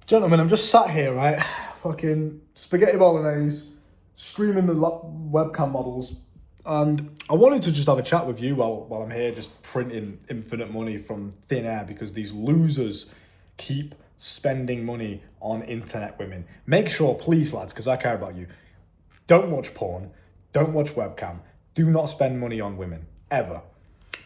Gentlemen, I'm just sat here, right? Fucking spaghetti bolognese, streaming the webcam models, and I wanted to just have a chat with you while I'm here, just printing infinite money from thin air because these losers keep spending money on internet women. Make sure, please, lads, because I care about you, don't watch porn, don't watch webcam, do not spend money on women, ever.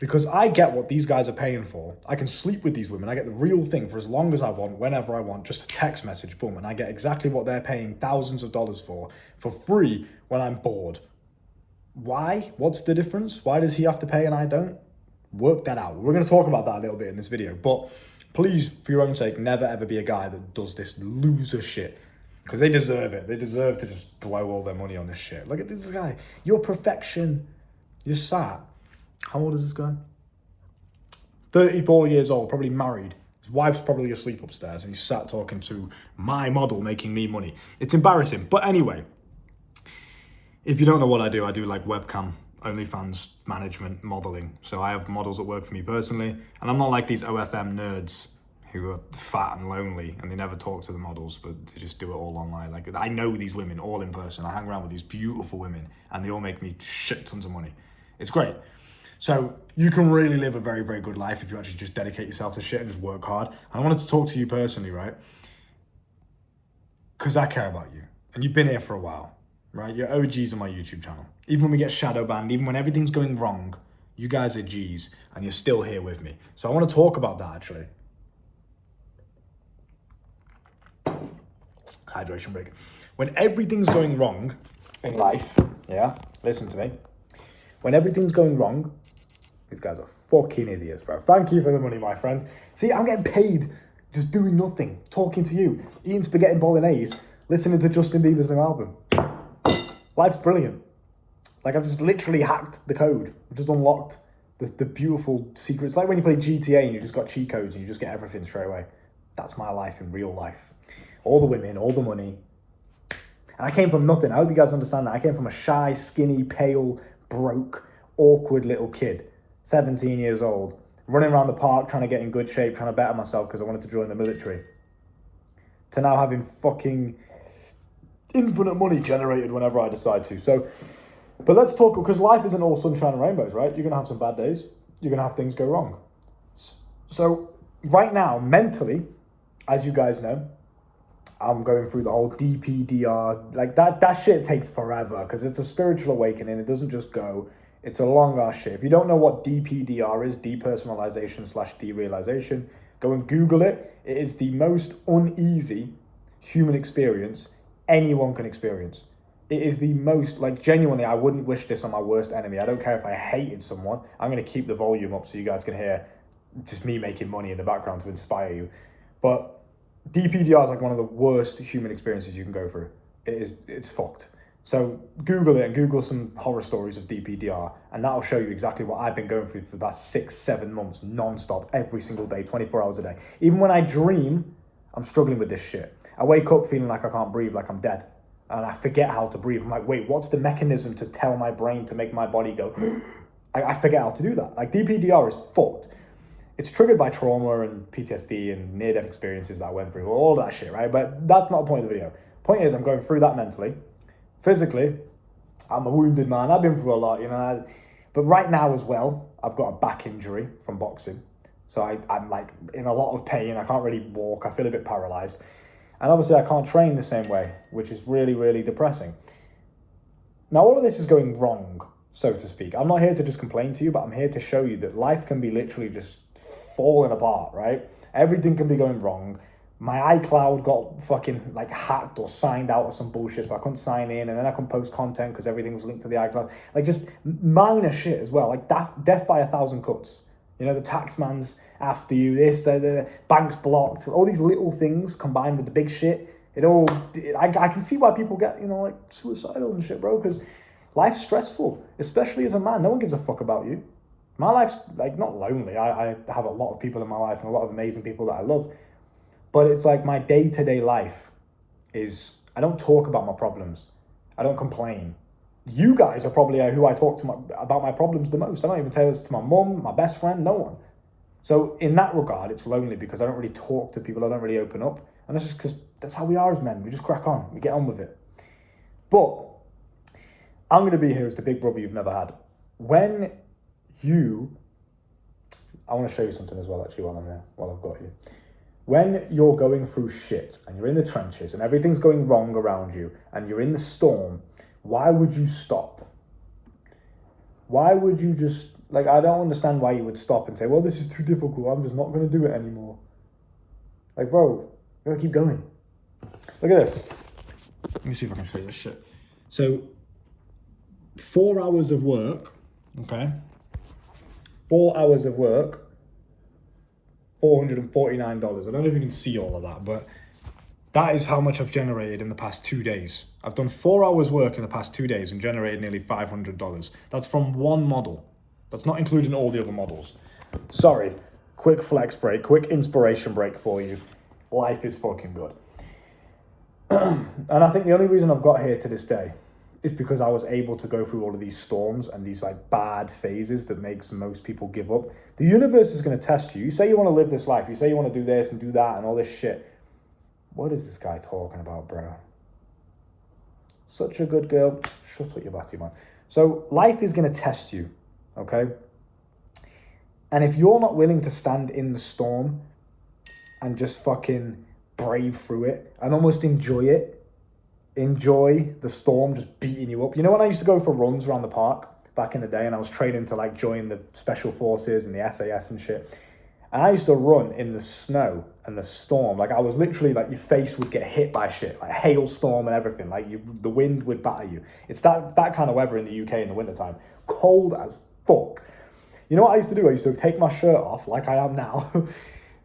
Because I get what these guys are paying for. I can sleep with these women. I get the real thing for as long as I want, whenever I want, just a text message, boom, and I get exactly what they're paying thousands of dollars for free when I'm bored. Why? What's the difference? Why does he have to pay and I don't? Work that out. We're going to talk about that a little bit in this video, but please, for your own sake, never ever be a guy that does this loser shit. Because they deserve it. They deserve to just blow all their money on this shit. Look at this guy. You're perfection. You're sat. How old is this guy? 34 years old, probably married. His wife's probably asleep upstairs and he's sat talking to my model making me money. It's embarrassing. But anyway, if you don't know what I do like webcam, OnlyFans management, modeling. So I have models that work for me personally. And I'm not like these OFM nerds who are fat and lonely and they never talk to the models, but they just do it all online. Like, I know these women all in person. I hang around with these beautiful women and they all make me shit tons of money. It's great. So you can really live a very, very good life if you actually just dedicate yourself to shit and just work hard. And I wanted to talk to you personally, right? Because I care about you. And you've been here for a while, right? You're OGs on my YouTube channel. Even when we get shadow banned, even when everything's going wrong, you guys are Gs and you're still here with me. So I want to talk about that, actually. Hydration break. When everything's going wrong in life, yeah, listen to me. When everything's going wrong, these guys are fucking idiots, bro. Thank you for the money, my friend. See, I'm getting paid just doing nothing, talking to you, eating spaghetti bolognese, listening to Justin Bieber's new album. Life's brilliant. Like, I've just literally hacked the code. I've just unlocked the beautiful secrets. Like when you play GTA and you just got cheat codes and you just get everything straight away. That's my life in real life. All the women, all the money. And I came from nothing. I hope you guys understand that. I came from a shy, skinny, pale, broke, awkward little kid. 17 years old, running around the park trying to get in good shape, trying to better myself because I wanted to join the military, to now having fucking infinite money generated whenever I decide to. So, but let's talk, because life isn't all sunshine and rainbows, right? You're going to have some bad days. You're going to have things go wrong. So right now, mentally, as you guys know, I'm going through the whole DPDR. Like that shit takes forever because it's a spiritual awakening. It doesn't just go. It's a long ass shit. If you don't know what DPDR is, depersonalization/derealization, go and Google it. It is the most uneasy human experience anyone can experience. It is the most, like, genuinely, I wouldn't wish this on my worst enemy. I don't care if I hated someone. I'm going to keep the volume up so you guys can hear just me making money in the background to inspire you. But DPDR is like one of the worst human experiences you can go through. It's fucked. So Google it and Google some horror stories of DPDR and that'll show you exactly what I've been going through for the past 6-7 months, non-stop, every single day, 24 hours a day. Even when I dream, I'm struggling with this shit. I wake up feeling like I can't breathe, like I'm dead. And I forget how to breathe. I'm like, wait, what's the mechanism to tell my brain to make my body go? I forget how to do that. Like, DPDR is fucked. It's triggered by trauma and PTSD and near-death experiences that I went through, all that shit, right? But that's not the point of the video. Point is, I'm going through that mentally. Physically, I'm a wounded man. I've been through a lot, you know. But right now as well, I've got a back injury from boxing. So I'm like in a lot of pain. I can't really walk. I feel a bit paralyzed. And obviously I can't train the same way, which is really, really depressing. Now, all of this is going wrong, so to speak. I'm not here to just complain to you, but I'm here to show you that life can be literally just falling apart, right? Everything can be going wrong. My iCloud got fucking like hacked or signed out or some bullshit, so I couldn't sign in, and then I couldn't post content because everything was linked to the iCloud. Like, just minor shit as well, like death by 1,000 cuts. You know, the tax man's after you, the bank's blocked. All these little things combined with the big shit, I can see why people get, you know, like suicidal and shit, bro, because life's stressful, especially as a man. No one gives a fuck about you. My life's like not lonely. I have a lot of people in my life and a lot of amazing people that I love. But it's like my day-to-day life is, I don't talk about my problems. I don't complain. You guys are probably who I talk to about my problems the most. I don't even tell this to my mum, my best friend, no one. So in that regard, it's lonely because I don't really talk to people. I don't really open up. And that's just because that's how we are as men. We just crack on. We get on with it. But I'm going to be here as the big brother you've never had. I want to show you something as well, actually, while I've got you. When you're going through shit and you're in the trenches and everything's going wrong around you and you're in the storm, why would you stop? Why would you just, I don't understand why you would stop and say, well, this is too difficult. I'm just not going to do it anymore. Bro, you got to keep going. Look at this. Let me see if I can show you this shit. So, 4 hours of work, okay? 4 hours of work, $449. I don't know if you can see all of that, but that is how much I've generated in the past 2 days. I've done 4 hours work in the past 2 days and generated nearly $500. That's from one model. That's not including all the other models. Sorry, quick flex break, quick inspiration break for you. Life is fucking good. And I think the only reason I've got here to this day is because I was able to go through all of these storms and these bad phases that makes most people give up. The universe is going to test you. You say you want to live this life. You say you want to do this and do that and all this shit. What is this guy talking about, bro? Such a good girl. Shut up, you batty man. So life is going to test you, okay? And if you're not willing to stand in the storm and just fucking brave through it and almost enjoy the storm just beating you up. You know when I used to go for runs around the park back in the day and I was training to join the special forces and the SAS and shit. And I used to run in the snow and the storm. I was literally your face would get hit by shit, hailstorm and everything. The wind would batter you. It's that kind of weather in the UK in the wintertime. Cold as fuck. You know what I used to do? I used to take my shirt off like I am now,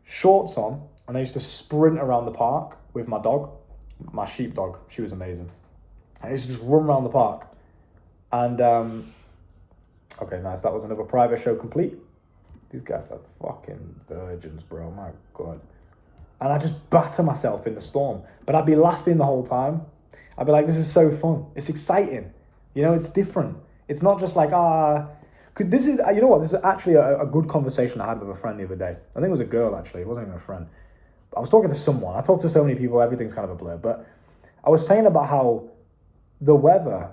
shorts on, and I used to sprint around the park with my dog. My sheepdog, she was amazing. I used to just run around the park. And, okay, nice. That was another private show complete. These guys are fucking virgins, bro. My God. And I just batter myself in the storm. But I'd be laughing the whole time. I'd be like, this is so fun. It's exciting. It's different. It's not just this is, you know what? This is actually a good conversation I had with a friend the other day. I think it was a girl, actually. It wasn't even a friend. I was talking to someone. I talk to so many people, everything's kind of a blur. But I was saying about how the weather,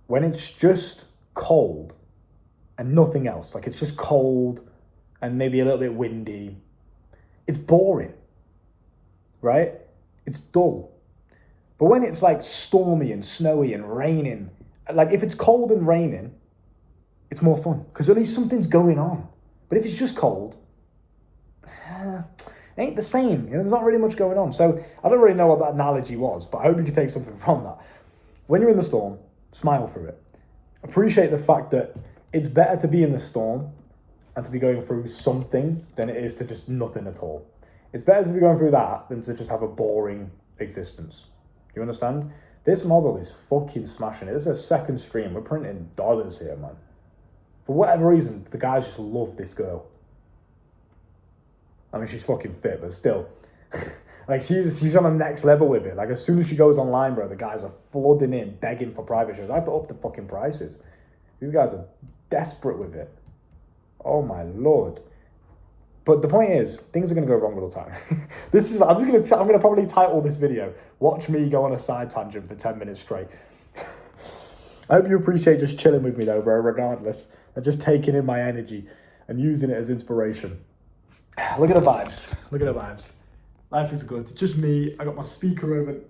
when it's just cold and nothing else, it's just cold and maybe a little bit windy, it's boring, right? It's dull. But when it's stormy and snowy and raining, if it's cold and raining, it's more fun because at least something's going on. But if it's just cold, ain't the same. There's not really much going on. So I don't really know what that analogy was, but I hope you can take something from that. When you're in the storm, smile through it. Appreciate the fact that it's better to be in the storm and to be going through something than it is to just nothing at all. It's better to be going through that than to just have a boring existence. You understand? This model is fucking smashing it. This is a second stream. We're printing dollars here, man. For whatever reason, the guys just love this girl. I mean, she's fucking fit, but still. She's on the next level with it. As soon as she goes online, bro, the guys are flooding in, begging for private shows. I have to up the fucking prices. These guys are desperate with it. Oh my Lord. But the point is, things are going to go wrong all the time. I'm going to probably title this video, watch me go on a side tangent for 10 minutes straight. I hope you appreciate just chilling with me though, bro, regardless. And just taking in my energy and using it as inspiration. Look at the vibes. Look at the vibes. Life is good. It's just me. I got my speaker over...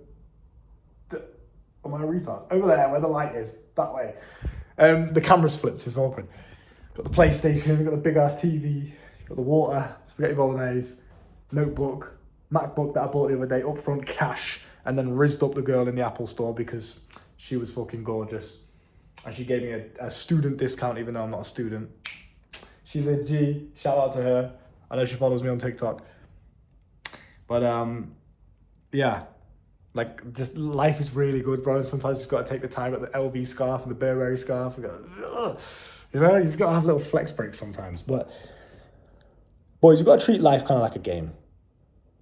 Am I a retard? Over there, where the light is. That way. The camera splits. It's awkward. Got the PlayStation. We've got the big-ass TV. Got the water. Spaghetti bolognese. Notebook. MacBook that I bought the other day. Upfront cash. And then rizzed up the girl in the Apple store because she was fucking gorgeous. And she gave me a student discount even though I'm not a student. She's a G. Shout out to her. I know she follows me on TikTok. But, yeah. Just life is really good, bro. Sometimes you've got to take the time at the LV scarf and the Burberry scarf. You just got to have little flex breaks sometimes. But, boys, you've got to treat life kind of like a game.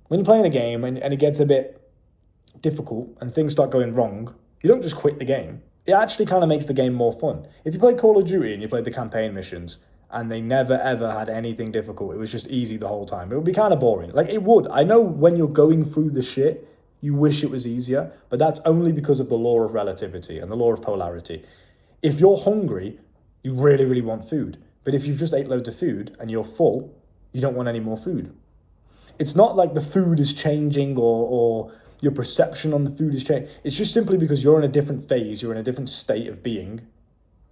When you're playing a game and it gets a bit difficult and things start going wrong, you don't just quit the game. It actually kind of makes the game more fun. If you play Call of Duty and you play the campaign missions, and they never ever had anything difficult. It was just easy the whole time. It would be kind of boring. Like, it would. I know when you're going through the shit, you wish it was easier, but that's only because of the law of relativity and the law of polarity. If you're hungry, you really, really want food. But if you've just ate loads of food and you're full, you don't want any more food. It's not like the food is changing or your perception on the food is changing. It's just simply because you're in a different phase, you're in a different state of being,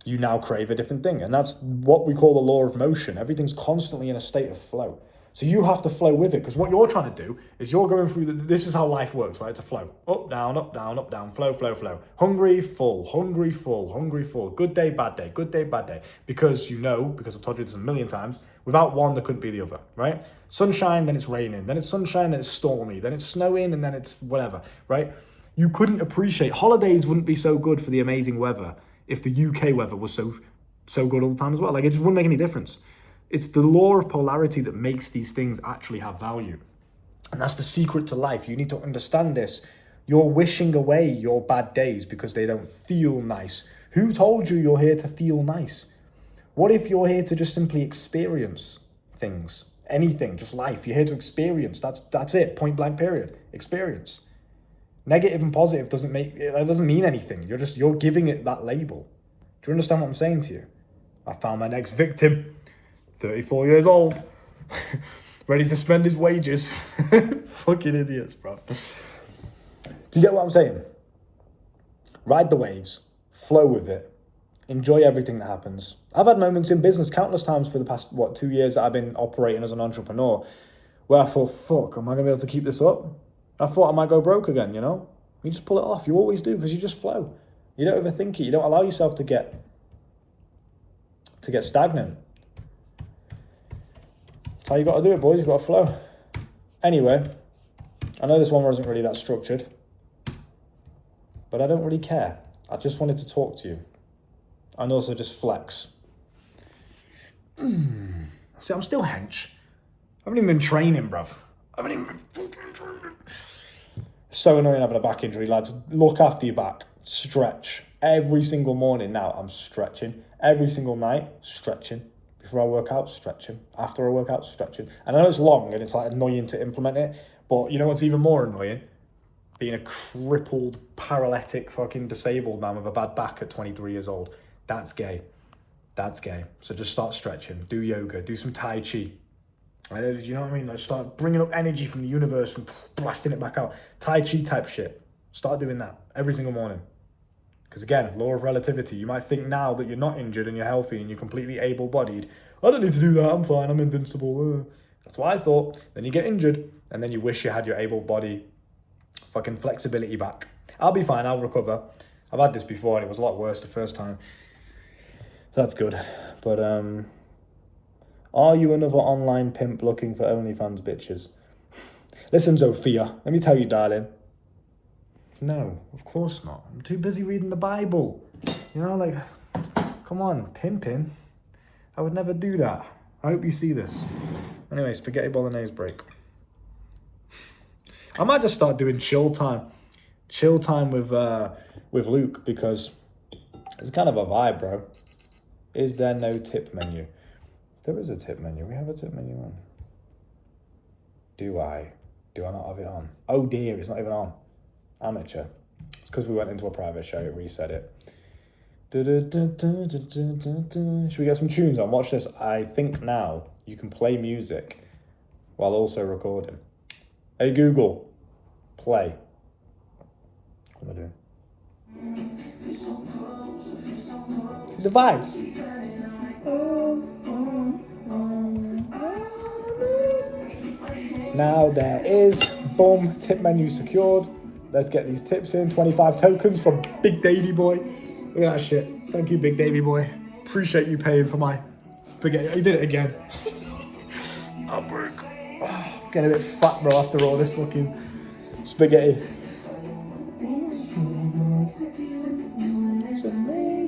you now crave a different thing. And that's what we call the law of motion. Everything's constantly in a state of flow. So you have to flow with it, because what you're trying to do is you're going through, this is how life works, right? It's a flow. Up, down, up, down, up, down, flow, flow, flow. Hungry, full, hungry, full, hungry, full. Good day, bad day, good day, bad day. Because I've told you this a million times, without one, there couldn't be the other, right? Sunshine, then it's raining. Then it's sunshine, then it's stormy. Then it's snowing, and then it's whatever, right? You couldn't appreciate, holidays wouldn't be so good for the amazing weather if the UK weather was so good all the time as well. Like, it just wouldn't make any difference. It's the law of polarity that makes these things actually have value. And that's the secret to life. You need to understand this. You're wishing away your bad days because they don't feel nice. Who told you you're here to feel nice? What if you're here to just simply experience things? Anything, just life. You're here to experience. That's it. Point blank period. Experience. Negative and positive doesn't mean anything. You're giving it that label. Do you understand what I'm saying to you? I found my next victim. 34 years old, ready to spend his wages. Fucking idiots, bro. Do you get what I'm saying? Ride the waves, flow with it, enjoy everything that happens. I've had moments in business countless times for the past, 2 years that I've been operating as an entrepreneur, where I thought, fuck, am I going to be able to keep this up? I thought I might go broke again, you know? You just pull it off. You always do, because you just flow. You don't overthink it. You don't allow yourself to get stagnant. That's how you got to do it, boys. You got to flow. Anyway, I know this one wasn't really that structured, but I don't really care. I just wanted to talk to you and also just flex. See, I'm still hench. I haven't even been training, bruv. I haven't even been fucking training. So annoying having a back injury, lads. Look after your back. Stretch. Every single morning now, I'm stretching. Every single night, stretching. Before I work out, stretching. After I work out, stretching. And I know it's long and it's like annoying to implement it, but you know what's even more annoying? Being a crippled, paralytic, fucking disabled man with a bad back at 23 years old. That's gay. That's gay. So just start stretching. Do yoga. Do some Tai Chi. You know what I mean? Like, start bringing up energy from the universe and blasting it back out. Tai Chi type shit. Start doing that every single morning. Because again, law of relativity. You might think now that you're not injured and you're healthy and you're completely able-bodied. I don't need to do that. I'm fine. I'm invincible. That's what I thought. Then you get injured and then you wish you had your able-body fucking flexibility back. I'll be fine. I'll recover. I've had this before and it was a lot worse the first time. So that's good. But are you another online pimp looking for OnlyFans bitches? Listen, Sophia, let me tell you, darling. No, of course not. I'm too busy reading the Bible. You know, like, come on, pimping. I would never do that. I hope you see this. Anyway, spaghetti bolognese break. I might just start doing chill time. Chill time with Luke, because it's kind of a vibe, bro. Is there no tip menu? There is a tip menu. We have a tip menu on. Do I not have it on? Oh dear, it's not even on. Amateur. It's because we went into a private show, it reset it. Should we get some tunes on? Watch this. I think now you can play music while also recording. Hey Google, play. What am I doing? See the vibes. Now there is, boom, tip menu secured. Let's get these tips in. 25 tokens from Big Davy Boy. Look at that shit. Thank you, Big Davy Boy. Appreciate you paying for my spaghetti. He did it again. I'm broke. Oh, getting a bit fat, bro, after all this fucking spaghetti. It's amazing.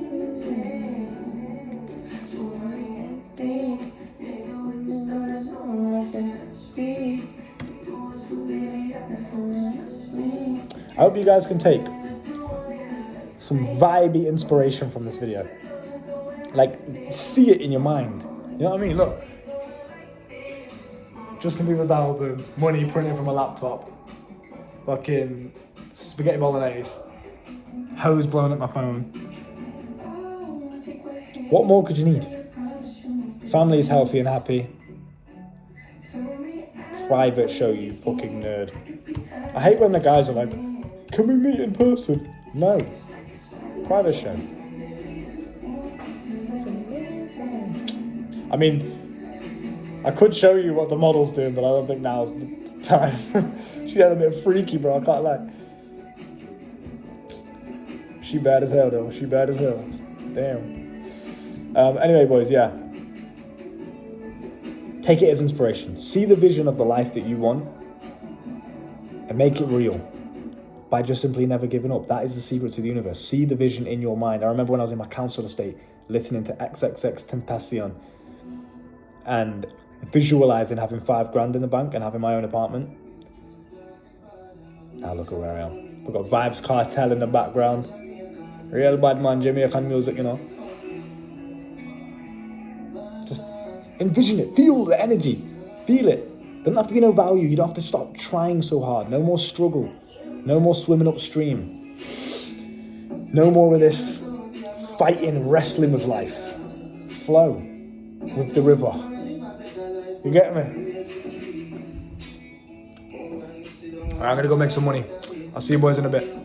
I hope you guys can take some vibey inspiration from this video. Like, see it in your mind. You know what I mean? Look. Justin Bieber's album, money printed from a laptop, fucking spaghetti bolognese, hose blowing up my phone. What more could you need? Family is healthy and happy. Private show, you fucking nerd. I hate when the guys are like, can we meet in person? No. Private show. I mean, I could show you what the model's doing, but I don't think now's the time. She had a bit of freaky, bro, I can't lie. She bad as hell, though. She bad as hell. Damn. Anyway, boys, yeah. Take it as inspiration. See the vision of the life that you want and make it real by just simply never giving up. That is the secret to the universe. See the vision in your mind. I remember when I was in my council estate listening to XXX Tentacion and visualizing having $5,000 in the bank and having my own apartment. Now look at where I am. We've got Vibes Cartel in the background. Real bad man, Jamaican music, you know. Just envision it. Feel the energy. Feel it. Doesn't have to be no value. You don't have to stop trying so hard. No more struggle. No more swimming upstream. No more of this fighting, wrestling with life. Flow with the river. You get me? Alright, I'm gonna go make some money. I'll see you boys in a bit.